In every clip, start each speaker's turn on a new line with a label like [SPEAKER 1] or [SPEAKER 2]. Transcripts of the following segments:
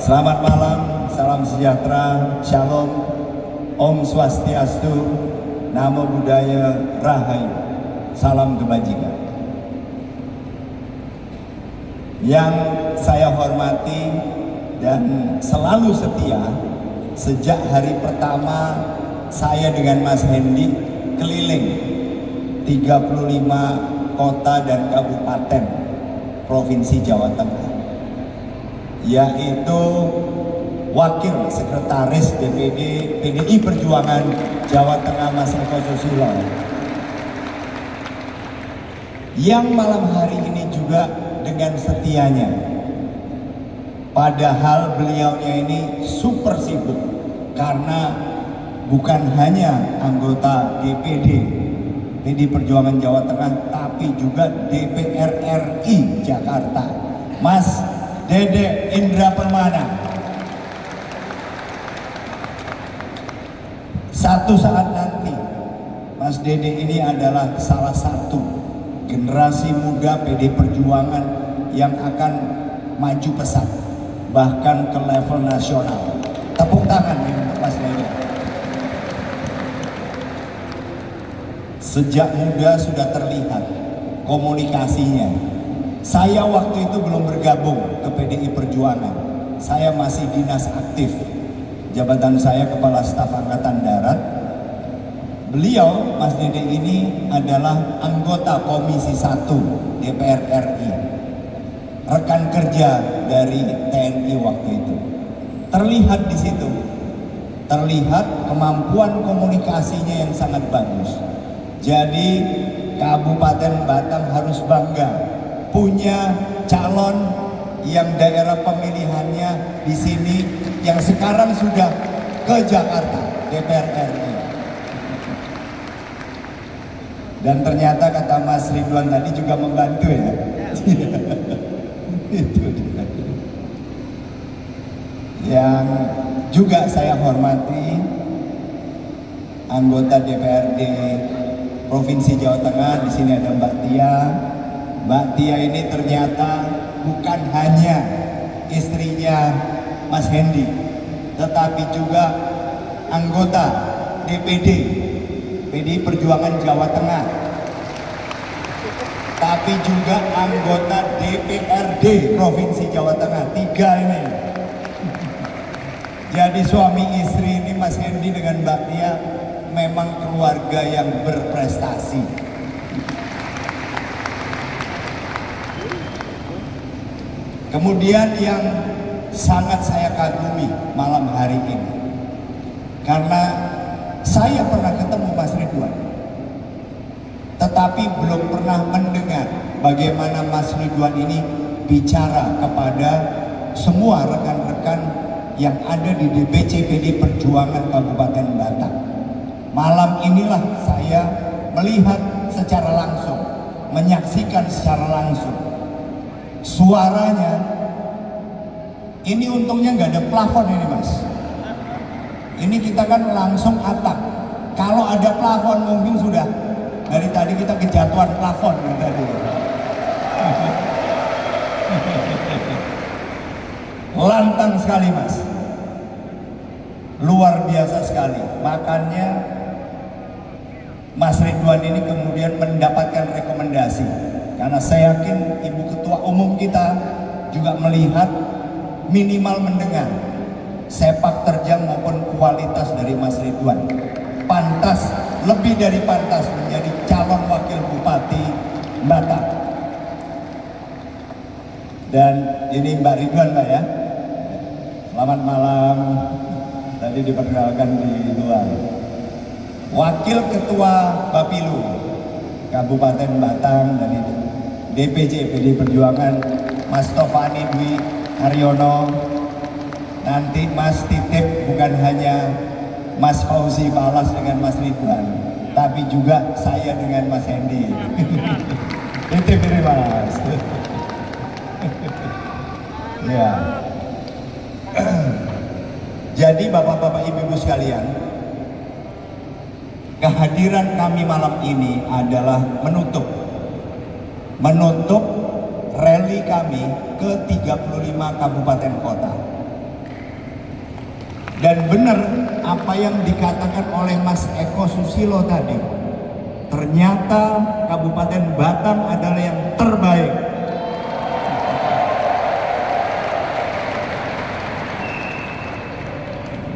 [SPEAKER 1] Selamat malam, salam sejahtera, shalom, om swastiastu, namo buddhaya, rahayu, salam kebajikan. Yang saya hormati dan selalu setia sejak hari pertama saya dengan Mas Hendy keliling 35 kota dan kabupaten Provinsi Jawa Tengah, yaitu Wakil Sekretaris DPD PDI Perjuangan Jawa Tengah Mas Eko Susilo, yang malam hari ini juga dengan setianya, padahal beliaunya ini super sibuk karena bukan hanya anggota DPD PDI Perjuangan Jawa Tengah, tapi juga DPR RI Jakarta, Mas Dede Indra Permana. Satu saat nanti Mas Dede ini adalah salah satu generasi muda PDI Perjuangan yang akan maju pesat bahkan ke level nasional. Tepuk tangan ini untuk Mas Dede. Sejak muda sudah terlihat komunikasinya. Saya waktu itu belum bergabung ke PDI Perjuangan. Saya masih dinas aktif. Jabatan saya Kepala Staf Angkatan Darat. Beliau, Mas Dede ini adalah anggota Komisi 1 DPR RI. Rekan kerja dari TNI waktu itu. Terlihat di situ. Terlihat kemampuan komunikasinya yang sangat bagus. Jadi Kabupaten Batang harus bangga punya calon yang daerah pemilihannya di sini yang sekarang sudah ke Jakarta, DPR RI. Dan ternyata kata Mas Ridwan tadi juga membantu ya. Itu dia. Yang juga saya hormati anggota DPRD Provinsi Jawa Tengah, di sini ada Mbak Tia. Mbak Tia ini ternyata bukan hanya istrinya Mas Hendy, tetapi juga anggota DPD PDI Perjuangan Jawa Tengah, tapi juga anggota DPRD Provinsi Jawa Tengah. 3 ini. Jadi suami istri ini Mas Hendy dengan Mbak Tia memang keluarga yang berprestasi. Kemudian yang sangat saya kagumi malam hari ini, karena saya pernah ketemu Mas Ridwan, tetapi belum pernah mendengar bagaimana Mas Ridwan ini bicara kepada semua rekan-rekan yang ada di DPC PDI Perjuangan Kabupaten Batang. Malam inilah saya melihat secara langsung, menyaksikan secara langsung suaranya. Ini untungnya nggak ada plafon ini Mas. Ini kita kan langsung atap. Kalau ada plafon mungkin sudah dari tadi kita kejatuhan plafon tadi. Lantang sekali Mas, luar biasa sekali. Makanya Mas Ridwan ini kemudian mendapatkan rekomendasi, karena saya yakin Ibu Ketua Umum kita juga melihat, minimal mendengar sepak terjang maupun kualitas dari Mas Ridwan. Pantas, lebih dari pantas menjadi calon wakil Bupati Batang. Dan ini Mbak Ridwan Mbak ya. Selamat malam. Tadi diperkenalkan di luar. Wakil Ketua Bapilu Kabupaten Batang dari DPC PDI Perjuangan Mas Tovani Dwi Haryono. Nanti Mas titip bukan hanya Mas Fauzi Falas dengan Mas Ridwan, tapi juga saya dengan Mas Hendy. Titip ini Mas. Ya. Jadi Bapak-bapak Ibu-ibu sekalian, kehadiran kami malam ini adalah menutup rally kami ke 35 kabupaten kota. Dan benar apa yang dikatakan oleh Mas Eko Susilo tadi, ternyata Kabupaten Batang adalah yang terbaik.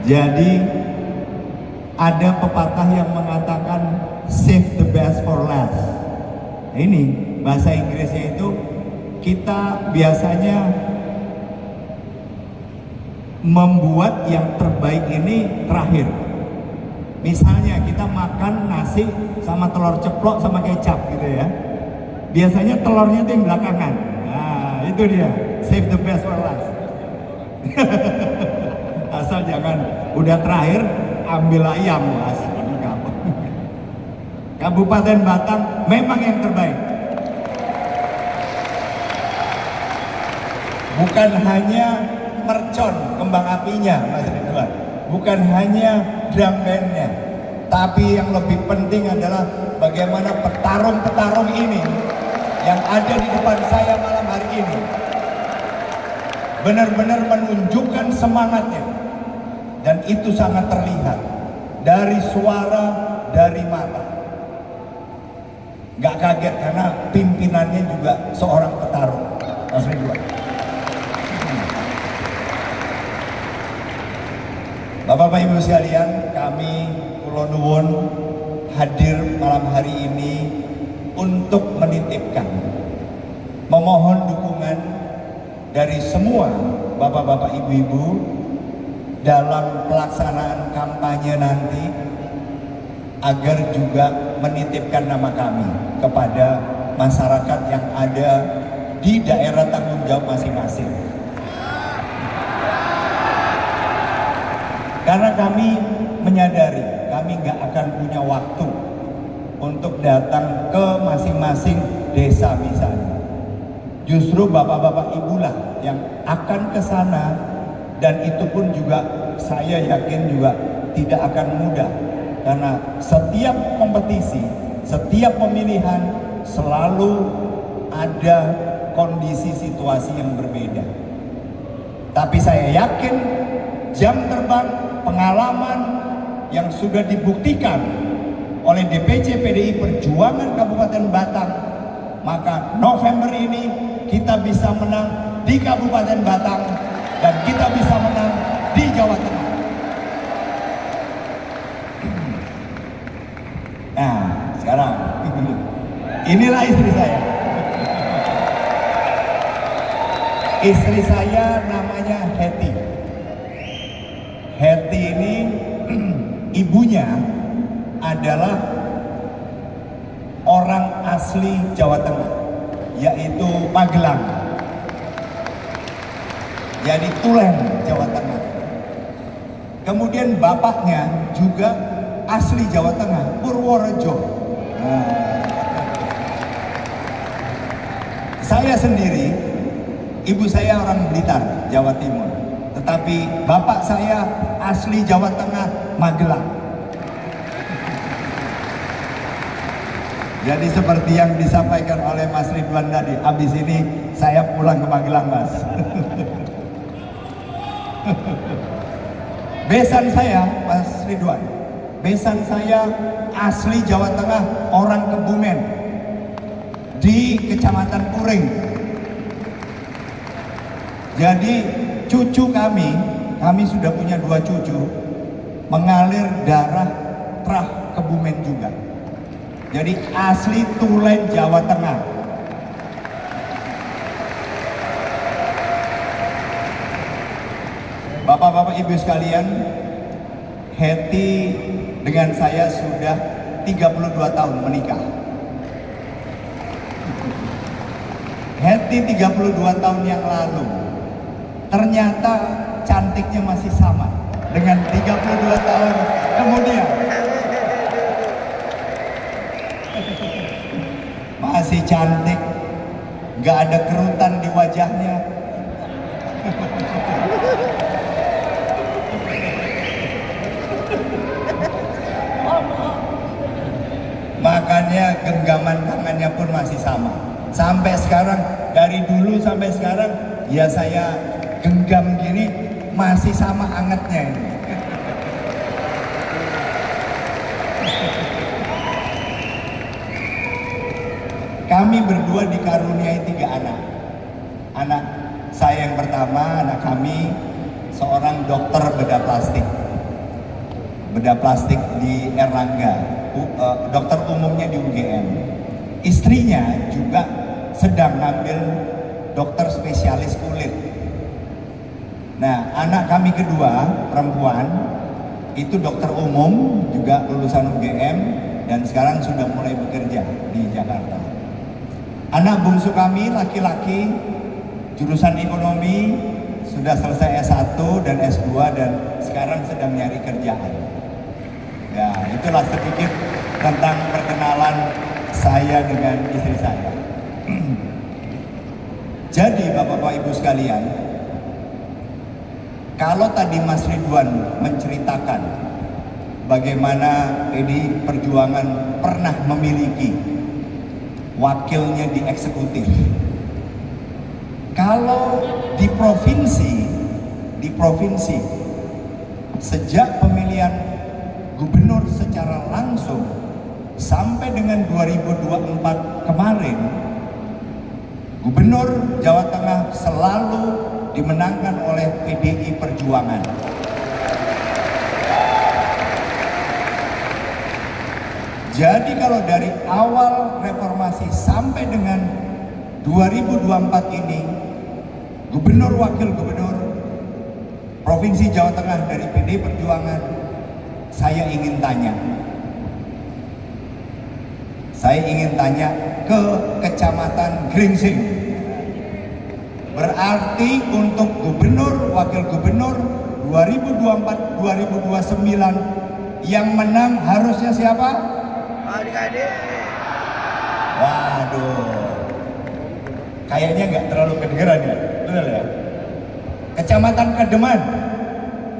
[SPEAKER 1] Jadi ada pepatah yang mengatakan save the best for last. Ini bahasa Inggrisnya itu, kita biasanya membuat yang terbaik ini terakhir. Misalnya kita makan nasi sama telur ceplok sama kecap gitu ya. Biasanya telurnya itu yang belakangan. Nah, itu dia, save the best for last. Asal jangan udah terakhir ambil ayam, Mas. Kabupaten Batang memang yang terbaik. Bukan hanya mercon kembang apinya, Mas Ridwan, bukan hanya drum bandnya, tapi yang lebih penting adalah bagaimana petarung-petarung ini yang ada di depan saya malam hari ini benar-benar menunjukkan semangatnya, dan itu sangat terlihat dari suara, dari mata. Gak kaget karena pimpinannya juga seorang petarung, Mas Ridwan. Bapak-bapak Ibu sekalian, kami Kula Nuwun hadir malam hari ini untuk menitipkan, memohon dukungan dari semua bapak-bapak ibu-ibu dalam pelaksanaan kampanye nanti, agar juga menitipkan nama kami kepada masyarakat yang ada di daerah tanggung jawab masing-masing. Karena kami menyadari kami nggak akan punya waktu untuk datang ke masing-masing desa misalnya. Justru bapak-bapak ibulah yang akan ke sana, dan itu pun juga saya yakin juga tidak akan mudah. Karena setiap kompetisi, setiap pemilihan selalu ada kondisi situasi yang berbeda. Tapi saya yakin jam terbang, pengalaman yang sudah dibuktikan oleh DPC PDI Perjuangan Kabupaten Batang, maka November ini kita bisa menang di Kabupaten Batang dan kita bisa menang di Jawa Tengah. Nah, sekarang inilah istri saya. Istri saya namanya Hetty. Hetty ini ibunya adalah orang asli Jawa Tengah, yaitu Magelang. Jadi Tulen, Jawa Tengah. Kemudian bapaknya juga asli Jawa Tengah, Purworejo. Saya sendiri, ibu saya orang Blitar, Jawa Timur. Tetapi bapak saya asli Jawa Tengah, Magelang. Jadi seperti yang disampaikan oleh Mas Ridwan tadi, habis ini saya pulang ke Magelang, Mas. Besan saya, Mas Ridwan, besan saya asli Jawa Tengah, orang Kebumen, di Kecamatan Puring. Jadi cucu kami sudah punya 2 cucu, mengalir darah Trah Kebumen juga. Jadi asli Tulen, Jawa Tengah. Bapak-bapak ibu sekalian, Hetty dengan saya sudah 32 tahun menikah. Hetty 32 tahun yang lalu ternyata cantiknya masih sama dengan 32 tahun kemudian. Masih cantik, gak ada kerutan di wajahnya. Makanya genggaman tangannya pun masih sama. Sampai sekarang, dari dulu sampai sekarang, ya saya genggam gini masih sama angetnya ini. Kami berdua dikaruniai 3 anak. Anak saya yang pertama, anak kami seorang dokter bedah plastik. Bedah plastik di Erlangga, dokter umumnya di UGM. Istrinya juga sedang ngambil dokter spesialis kulit. Nah, anak kami kedua, perempuan, itu dokter umum, juga lulusan UGM, dan sekarang sudah mulai bekerja di Jakarta. Anak bungsu kami, laki-laki, jurusan ekonomi, sudah selesai S1 dan S2, dan sekarang sedang nyari kerjaan. Ya, itulah sedikit tentang perkenalan saya dengan istri saya. Jadi Bapak-Bapak Ibu sekalian, kalau tadi Mas Ridwan menceritakan bagaimana PDI Perjuangan pernah memiliki wakilnya di eksekutif. Kalau di provinsi sejak pemilihan gubernur secara langsung sampai dengan 2024 kemarin, Gubernur Jawa Tengah selalu dimenangkan oleh PDI Perjuangan. Jadi kalau dari awal reformasi sampai dengan 2024 ini, Gubernur Wakil Gubernur Provinsi Jawa Tengah dari PDI Perjuangan, saya ingin tanya ke Kecamatan Gringsing. Berarti untuk Gubernur, Wakil Gubernur 2024-2029 yang menang harusnya siapa? Adik-adik. Waduh, kayaknya nggak terlalu kedengeran ya, benar ya? Kecamatan Kedeman,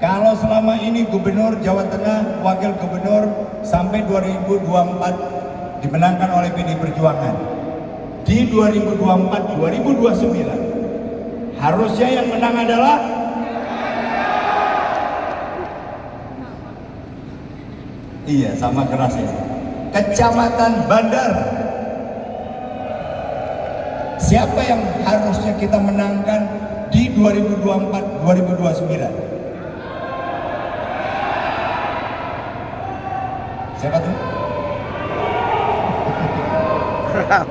[SPEAKER 1] kalau selama ini Gubernur Jawa Tengah, Wakil Gubernur sampai 2024 dimenangkan oleh PDI Perjuangan. Di 2024-2029 harusnya yang menang adalah iya, sama keras ya. Kecamatan Bandar. Siapa yang harusnya kita menangkan di 2024-2029? Siapa tuh?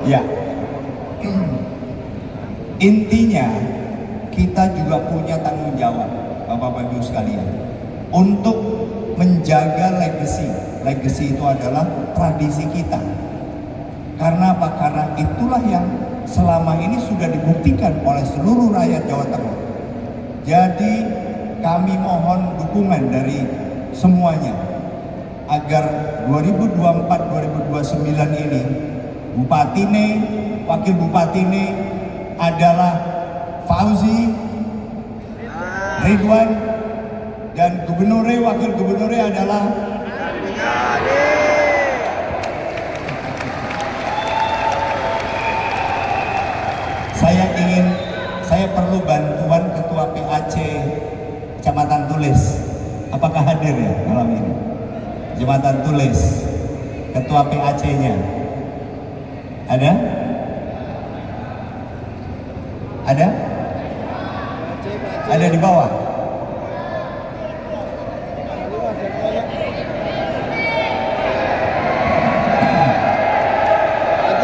[SPEAKER 1] Ya. Intinya kita juga punya tanggung jawab, Bapak Ibu sekalian, untuk menjaga legacy. Legacy itu adalah tradisi kita. Karena apa? Karena itulah yang selama ini sudah dibuktikan oleh seluruh rakyat Jawa Tengah. Jadi kami mohon dukungan dari semuanya agar 2024-2029 ini Bupatine, Wakil Bupatine adalah Fauzi, Ridwan, dan Gubernurnya, Wakil Gubernurnya adalah saya perlu bantuan Ketua PAC Kecamatan Tulis. Apakah hadir ya malam ini? Kecamatan Tulis, Ketua PAC-nya ada? Ada? Ada di bawah?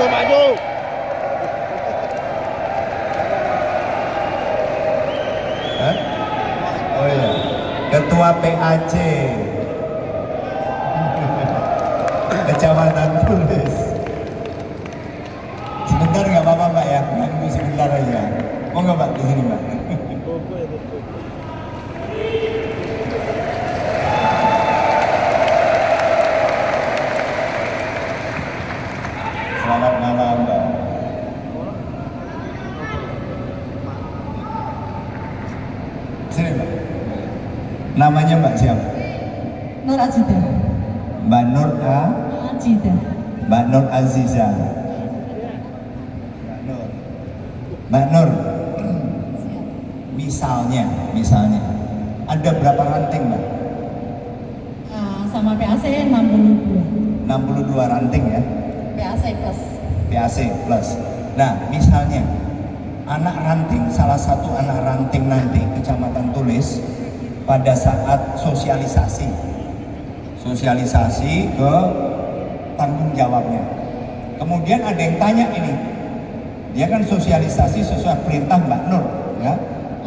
[SPEAKER 2] Maju.
[SPEAKER 1] Hah? Oh iya, Ketua PAC Kecamatan Tulis. Sebentar nggak apa-apa Mbak ya, nunggu sebentar aja. Mau nggak Mbak di sini Mbak? Selamat malam Mbak. Sini Mbak. Namanya Mbak siapa?
[SPEAKER 3] Nur Aziza.
[SPEAKER 1] Mbak Nur
[SPEAKER 3] Aziza.
[SPEAKER 1] Mbak Nur Aziza. Mbak Nur, misalnya ada berapa ranting Mbak?
[SPEAKER 3] Sama PAC 62.
[SPEAKER 1] 62 ranting ya?
[SPEAKER 3] PAC plus.
[SPEAKER 1] PAC plus. Nah, misalnya anak ranting, salah satu anak ranting nanti Kecamatan Tulis pada saat sosialisasi ke tanggung jawabnya. Kemudian ada yang tanya ini, dia kan sosialisasi sesuai perintah Mbak Nur, ya,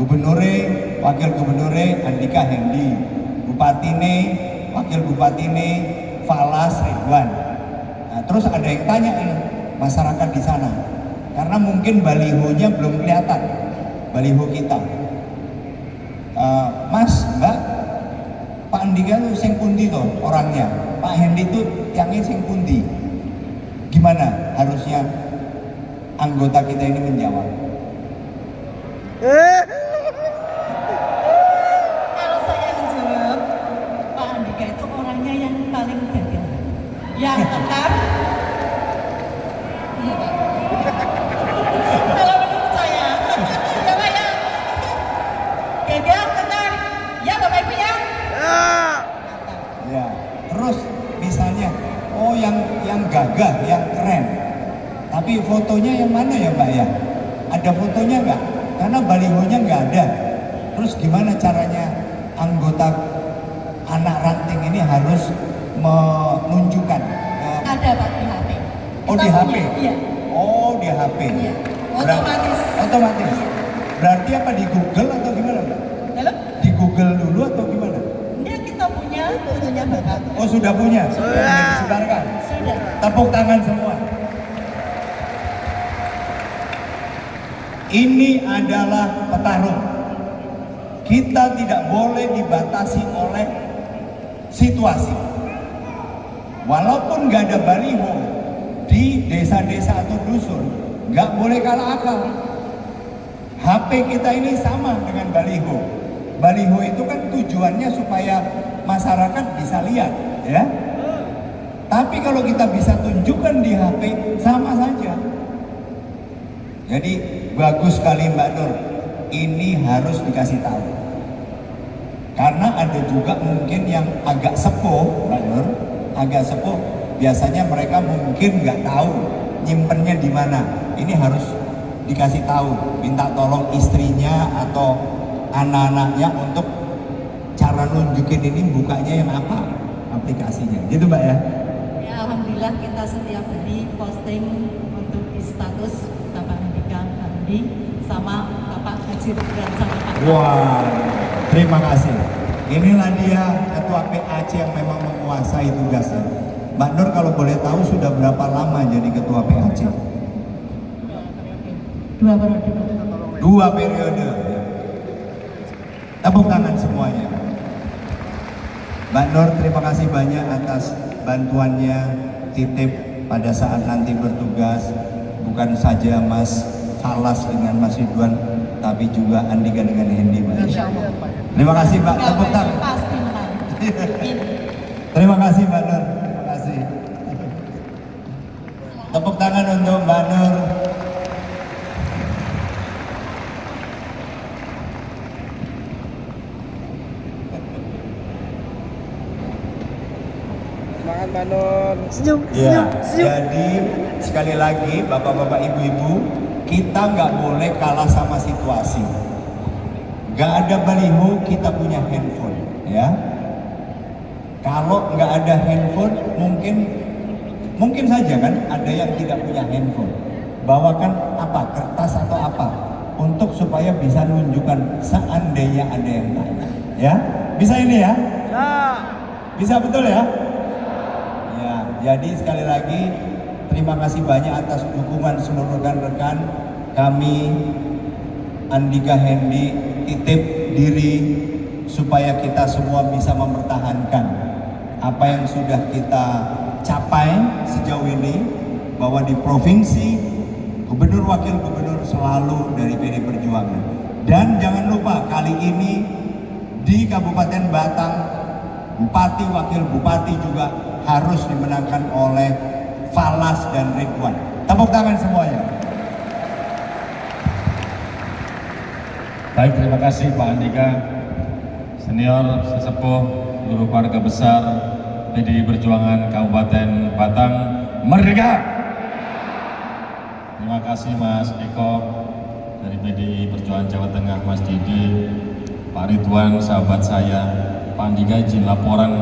[SPEAKER 1] Gubernure, Wakil Gubernure Andika Hendi, Bupatine, Wakil Bupatine Falas Ridwan. Nah, terus ada yang tanya ini masyarakat di sana, karena mungkin balihonya belum kelihatan, baliho kita. Mas, Mbak, Pak Andika itu sing pundi toh orangnya, Pak Hendi itu tiangnya sing pundi. Gimana harusnya anggota kita ini menjawab?
[SPEAKER 3] Kalau saya menjawab, Pak Andika itu orangnya yang paling gagah, yang tegar. Iya Pak. Kalau menurut saya, ya Pak ya, gagah, tegar, ya Bapak Ibu ya.
[SPEAKER 1] Ya, terus misalnya, oh yang gagah, yang keren. Tapi fotonya yang mana ya Mbak ya? Ada fotonya nggak? Karena balihonya nggak ada. Terus gimana caranya anggota anak ranting ini harus menunjukkan?
[SPEAKER 3] Ada Pak di HP.
[SPEAKER 1] Oh
[SPEAKER 3] Kita
[SPEAKER 1] di HP?
[SPEAKER 3] punya, iya.
[SPEAKER 1] Oh di HP?
[SPEAKER 3] Iya. Otomatis.
[SPEAKER 1] Otomatis?
[SPEAKER 3] Iya.
[SPEAKER 1] Berarti apa di Google atau gimana Mbak?
[SPEAKER 3] Halo?
[SPEAKER 1] Di Google dulu atau gimana?
[SPEAKER 3] Dia kita punya Bapak.
[SPEAKER 1] Oh sudah punya? Sudah disebarkan?
[SPEAKER 3] Sudah.
[SPEAKER 1] Tepuk tangan semua. Ini adalah petarung. Kita tidak boleh dibatasi oleh situasi. Walaupun nggak ada baliho di desa-desa atau dusun, nggak boleh kalah akal. HP kita ini sama dengan baliho. Baliho itu kan tujuannya supaya masyarakat bisa lihat, ya. Tapi kalau kita bisa tunjukkan di HP, sama saja. Jadi bagus sekali Mbak Nur, ini harus dikasih tahu. Karena ada juga mungkin yang agak sepuh, Mbak Nur, agak sepuh, biasanya mereka mungkin nggak tahu nyimpennya di mana. Ini harus dikasih tahu, minta tolong istrinya atau anak-anaknya untuk cara nunjukin ini bukanya yang apa aplikasinya, gitu Mbak ya.
[SPEAKER 3] Ya alhamdulillah kita setiap hari posting untuk di status Bapak Andika Hendi sama Bapak Haji Ridwan sama Pak.
[SPEAKER 1] Wah, terima kasih. Inilah dia ketua PAC yang memang menguasai tugasnya. Mbak Nur kalau boleh tahu sudah berapa lama jadi ketua PAC?
[SPEAKER 3] 2 periode.
[SPEAKER 1] 2 periode. Tepuk tangan semuanya. Mbak Nur terima kasih banyak atas bantuannya titip pada saat nanti bertugas. Bukan saja Mas Falas dengan Mas Ridwan, tapi juga Andika dengan Hendi Mbak. Terima kasih Mbak, tepuk tangan.
[SPEAKER 3] Pasti menang.
[SPEAKER 1] Terima kasih Mbak Nur, terima kasih. Tepuk tangan untuk Mbak Nur.
[SPEAKER 2] Semangat Mbak Nur.
[SPEAKER 3] Senyum,
[SPEAKER 1] Ya,
[SPEAKER 3] senyum.
[SPEAKER 1] jadi sekali lagi Bapak-bapak Ibu-ibu, kita nggak boleh kalah sama situasi. Nggak ada baliho, kita punya handphone, ya. Kalau nggak ada handphone, mungkin saja kan ada yang tidak punya handphone. Bawakan apa, kertas atau apa, untuk supaya bisa menunjukkan seandainya ada yang tanya, ya. Bisa ini ya? Bisa betul ya? Ya, jadi sekali lagi terima kasih banyak atas dukungan seluruh rekan-rekan kami. Andika Hendi titip diri supaya kita semua bisa mempertahankan apa yang sudah kita capai sejauh ini, bahwa di provinsi gubernur wakil gubernur selalu dari PD Perjuangan. Dan jangan lupa kali ini di Kabupaten Batang bupati wakil bupati juga harus dimenangkan oleh Falas dan Ridwan. Tepuk tangan semuanya.
[SPEAKER 4] Baik, terima kasih Pak Andika, senior, sesepuh, seluruh keluarga besar PDI Perjuangan Kabupaten Batang. Merdeka! kasih Mas Eko dari PDI Perjuangan Jawa Tengah, Mas Didi, Pak Ridwan, sahabat saya, Pak Andika izin laporan,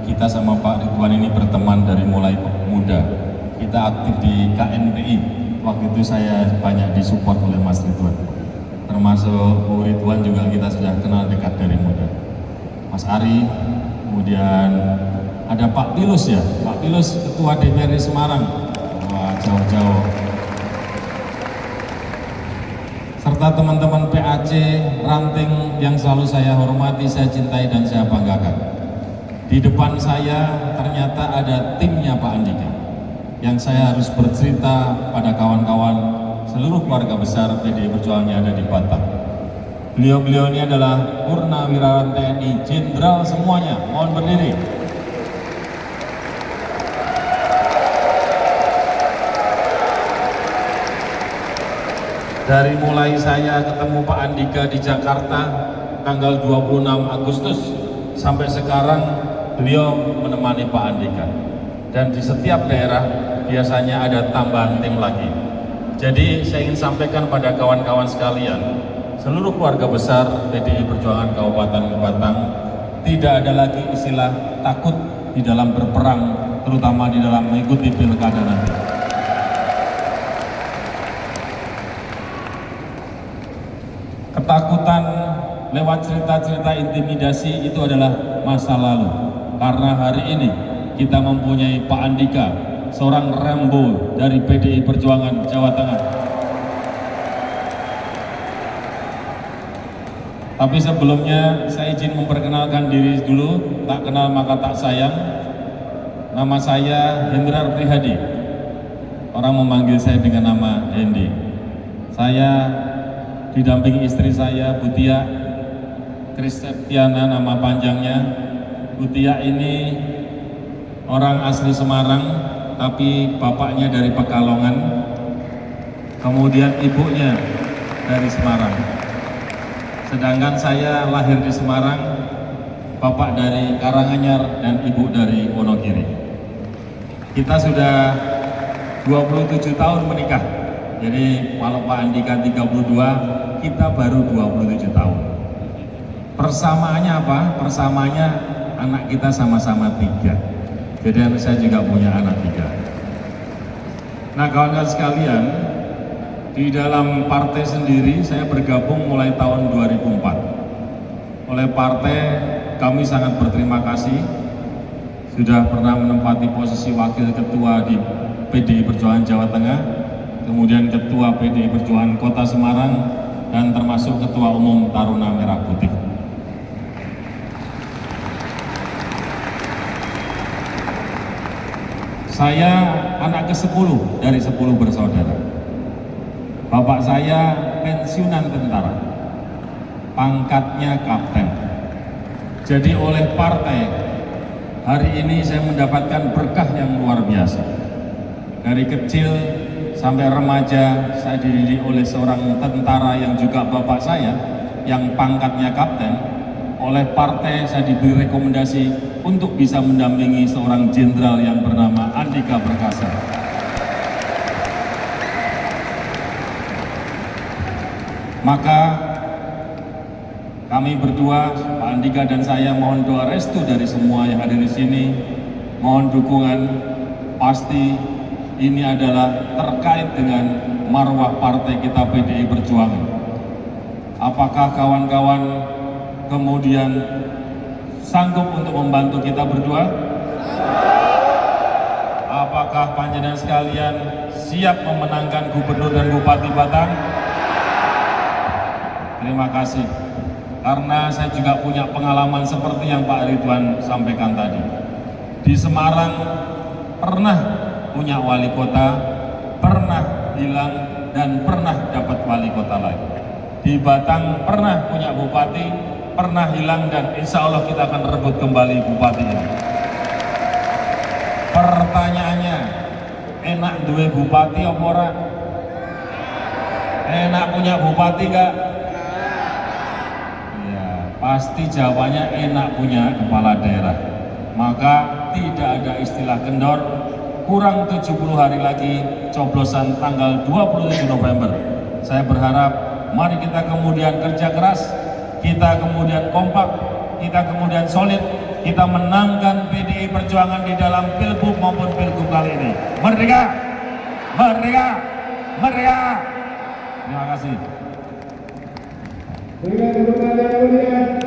[SPEAKER 4] kita sama Pak Ridwan ini berteman dari mulai muda. Kita aktif di KNPI, waktu itu saya banyak disupport oleh Mas Ridwan. Termasuk Bu Ridwan juga kita sudah kenal dekat dari muda. Mas Ari, kemudian ada Pak Pilus ya, Pak Pilus Ketua DPRD Semarang, wah jauh-jauh. Serta teman-teman PAC, ranting yang selalu saya hormati, saya cintai dan saya banggakan. Di depan saya ternyata ada timnya Pak Andika, yang saya harus bercerita pada kawan-kawan seluruh keluarga besar PDI Perjuangan yang ada di Batam. Beliau-beliau ini adalah purnawirawan TNI, jenderal semuanya, mohon berdiri. Dari mulai saya ketemu Pak Andika di Jakarta tanggal 26 Agustus sampai sekarang beliau menemani Pak Andika. Dan di setiap daerah biasanya ada tambahan tim lagi. Jadi saya ingin sampaikan pada kawan-kawan sekalian, seluruh keluarga besar PDI Perjuangan Kabupaten Batang, tidak ada lagi istilah takut di dalam berperang, terutama di dalam mengikuti pilkada nanti. Ketakutan lewat cerita-cerita intimidasi itu adalah masa lalu. Karena hari ini kita mempunyai Pak Andika, seorang Rambo dari PDI Perjuangan Jawa Tengah. Tapi sebelumnya saya izin memperkenalkan diri dulu, tak kenal maka tak sayang. Nama saya Hendrar Prihadi. Orang memanggil saya dengan nama Hendi. Saya didampingi istri saya, Butia Kriseptiana nama panjangnya. Butia ini orang asli Semarang, tapi bapaknya dari Pekalongan, kemudian ibunya dari Semarang. Sedangkan saya lahir di Semarang, bapak dari Karanganyar dan ibu dari Wonogiri. Kita sudah 27 tahun menikah. Jadi kalau Pak Andika 32, kita baru 27 tahun. Persamaannya apa? Persamaannya anak kita sama-sama 3. Jadi anak saya juga punya anak 3. Nah kawan-kawan sekalian, di dalam partai sendiri saya bergabung mulai tahun 2004. Oleh partai kami sangat berterima kasih sudah pernah menempati posisi wakil ketua di PDI Perjuangan Jawa Tengah, kemudian ketua PDI Perjuangan Kota Semarang, dan termasuk ketua umum Taruna Merah Putih. Saya anak ke-10 dari 10 bersaudara. Bapak saya pensiunan tentara, pangkatnya kapten. Jadi oleh partai, hari ini saya mendapatkan berkah yang luar biasa. Dari kecil sampai remaja, saya dididik oleh seorang tentara yang juga bapak saya, yang pangkatnya kapten. Oleh partai saya diberi rekomendasi untuk bisa mendampingi seorang jenderal yang bernama Andika Perkasa. Maka kami berdua, Pak Andika dan saya, mohon doa restu dari semua yang hadir di sini. Mohon dukungan. Pasti ini adalah terkait dengan marwah partai kita PDI Perjuangan. Apakah kawan-kawan kemudian sanggup untuk membantu kita berdua? Apakah panjenengan sekalian siap memenangkan gubernur dan bupati Batang? Terima kasih. Karena saya juga punya pengalaman seperti yang Pak Ridwan sampaikan tadi. Di Semarang pernah punya wali kota, pernah hilang, dan pernah dapat wali kota lagi. Di Batang pernah punya bupati, pernah hilang, dan insya Allah kita akan rebut kembali bupati ini. Pertanyaannya, enak duwe bupati apa ora? Enak punya bupati gak? Ya, pasti jawabannya enak punya kepala daerah. Maka tidak ada istilah kendor, kurang 70 hari lagi coblosan tanggal 27 November. Saya berharap mari kita kemudian kerja keras, kita kemudian kompak, kita kemudian solid, kita menangkan PDI Perjuangan di dalam Pilgub maupun Pilgub kali ini. Merdeka! Merdeka! Merdeka! Terima kasih.
[SPEAKER 2] Dengan kebenaran yang mulia.